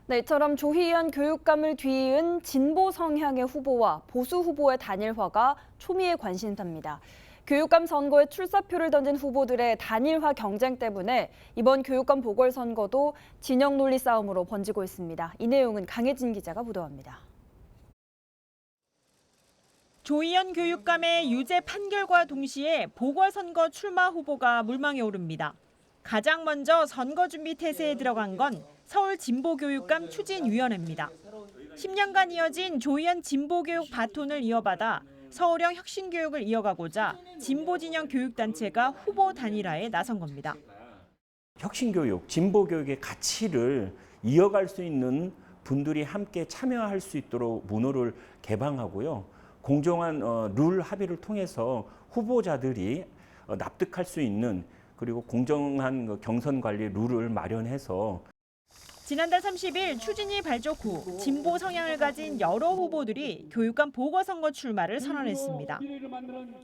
네, 이처럼 조희연 교육감을 뒤이은 진보 성향의 후보와 보수 후보의 단일화가 초미의 관심사입니다. 교육감 선거에 출사표를 던진 후보들의 단일화 경쟁 때문에 이번 교육감 보궐선거도 진영 논리 싸움으로 번지고 있습니다. 이 내용은 강혜진 기자가 보도합니다. 조희연 교육감의 유죄 판결과 동시에 보궐선거 출마 후보가 물망에 오릅니다. 가장 먼저 선거 준비 태세에 들어간 건 서울 진보교육감 추진위원회입니다. 10년간 이어진 조희연 진보교육 바톤을 이어받아 서울형 혁신교육을 이어가고자 진보진영 교육단체가 후보 단일화에 나선 겁니다. 혁신교육, 진보교육의 가치를 이어갈 수 있는 분들이 함께 참여할 수 있도록 문호를 개방하고요. 공정한 룰 합의를 통해서 후보자들이 납득할 수 있는 그리고 공정한 경선 관리 룰을 마련해서 지난달 30일 추진위 발족 후 진보 성향을 가진 여러 후보들이 교육감 보궐선거 출마를 선언했습니다.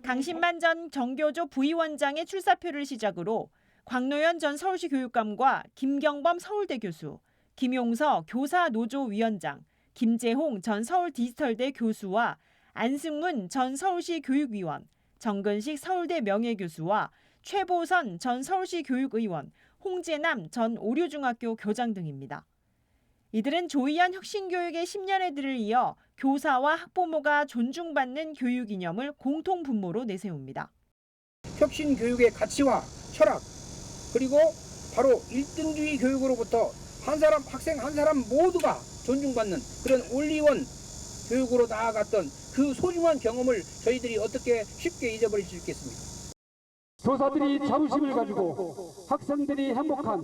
강신만 전 정교조 부위원장의 출사표를 시작으로 광노현 전 서울시 교육감과 김경범 서울대 교수, 김용서 교사노조 위원장, 김재홍 전 서울 디지털대 교수와 안승문 전 서울시 교육위원, 정근식 서울대 명예교수와 최보선 전 서울시 교육의원, 홍재남 전 오류중학교 교장 등입니다. 이들은 조희연 혁신교육의 10년의 들을 이어 교사와 학부모가 존중받는 교육 이념을 공통 분모로 내세웁니다. 혁신교육의 가치와 철학, 그리고 바로 1등주의 교육으로부터 한 사람, 학생 한 사람 모두가 존중받는 그런 올리원 교육으로 나아갔던 그 소중한 경험을 저희들이 어떻게 쉽게 잊어버릴 수 있겠습니까? 교사들이 자부심을 가지고 학생들이 행복한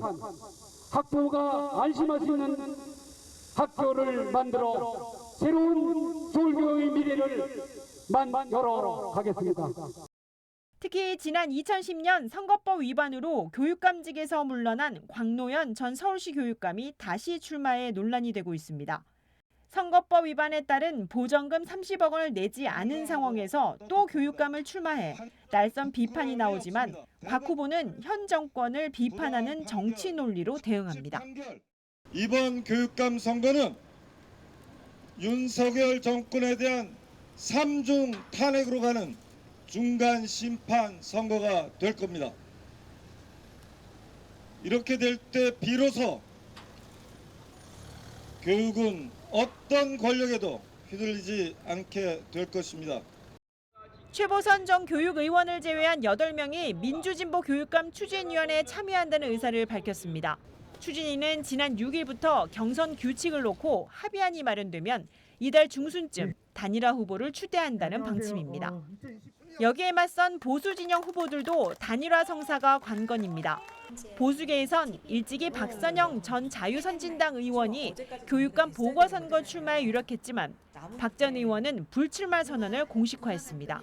학부모가 안심할 수 있는 학교를 만들어 새로운 서울교육의 미래를 만들어 가겠습니다. 특히 지난 2010년 선거법 위반으로 교육감직에서 물러난 광노현 전 서울시 교육감이 다시 출마해 논란이 되고 있습니다. 선거법 위반에 따른 보전금 30억 원을 내지 않은 상황에서 또 교육감을 출마해 날선 비판이 나오지만 박 후보는 현 정권을 비판하는 정치 논리로 대응합니다. 이번 교육감 선거는 윤석열 정권에 대한 3중 탄핵으로 가는 중간 심판 선거가 될 겁니다. 이렇게 될 때 비로소 교육은 어떤 권력에도 휘둘리지 않게 될 것입니다. 최보선 전 교육의원을 제외한 8명이 민주진보 교육감 추진위원회에 참여한다는 의사를 밝혔습니다. 추진위는 지난 6일부터 경선 규칙을 놓고 합의안이 마련되면 이달 중순쯤 단일화 후보를 추대한다는 방침입니다. 여기에 맞선 보수 진영 후보들도 단일화 성사가 관건입니다. 보수계에선 일찍이 박선영 전 자유선진당 의원이 교육감 보궐선거 출마에 유력했지만 박 전 의원은 불출마 선언을 공식화했습니다.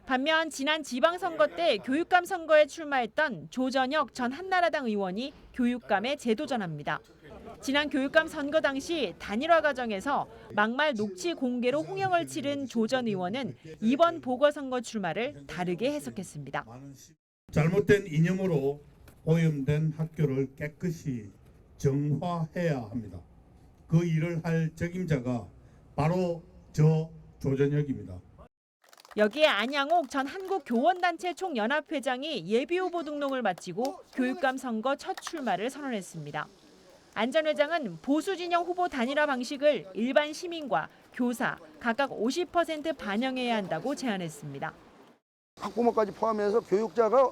반면 지난 지방선거 때 교육감 선거에 출마했던 조전혁 전 한나라당 의원이 교육감에 재도전합니다. 지난 교육감 선거 당시 단일화 과정에서 막말 녹취 공개로 홍영을 치른 조 전 의원은 이번 보궐선거 출마를 다르게 해석했습니다. 잘못된 이념으로 오염된 학교를 깨끗이 정화해야 합니다. 그 일을 할 책임자가 바로 저 조전혁입니다. 여기에 안양옥 전 한국교원단체 총연합회장이 예비후보 등록을 마치고 교육감 선거 첫 출마를 선언했습니다. 안 전 회장은 보수 진영 후보 단일화 방식을 일반 시민과 교사 각각 50% 반영해야 한다고 제안했습니다. 학부모까지 포함해서 교육자가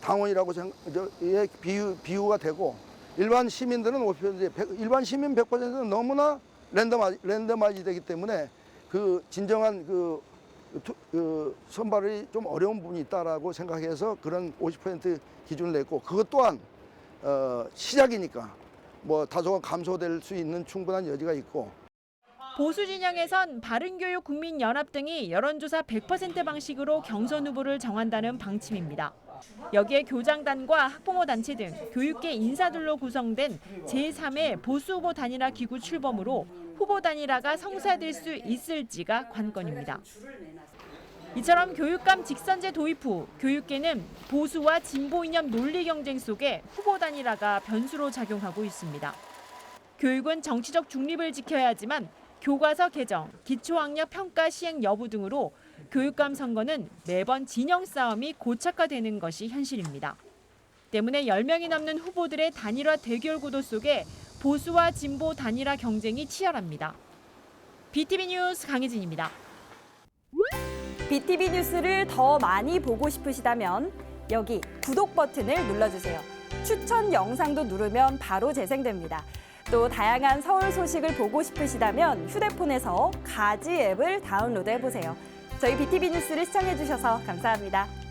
당원이라고 비유가 되고 일반 시민들은 50%, 일반 시민 100%는 너무나 랜덤화이즈 되기 때문에 그 진정한 그 선발이 좀 어려운 부분이 있다라고 생각해서 그런 50% 기준을 냈고 그것 또한 시작이니까 뭐 다소가 감소될 수 있는 충분한 여지가 있고. 보수 진영에선 바른교육 국민연합 등이 여론조사 100% 방식으로 경선 후보를 정한다는 방침입니다. 여기에 교장단과 학부모 단체 등 교육계 인사들로 구성된 제3의 보수 후보 단일화 기구 출범으로 후보 단일화가 성사될 수 있을지가 관건입니다. 이처럼 교육감 직선제 도입 후 교육계는 보수와 진보 이념 논리 경쟁 속에 후보 단일화가 변수로 작용하고 있습니다. 교육은 정치적 중립을 지켜야 하지만 교과서 개정, 기초학력 평가 시행 여부 등으로 교육감 선거는 매번 진영 싸움이 고착화되는 것이 현실입니다. 때문에 10명이 넘는 후보들의 단일화 대결 구도 속에 보수와 진보 단일화 경쟁이 치열합니다. BTV 뉴스 강혜진입니다. BTV 뉴스를 더 많이 보고 싶으시다면 여기 구독 버튼을 눌러주세요. 추천 영상도 누르면 바로 재생됩니다. 또 다양한 서울 소식을 보고 싶으시다면 휴대폰에서 가지 앱을 다운로드해보세요. 저희 BTV 뉴스를 시청해주셔서 감사합니다.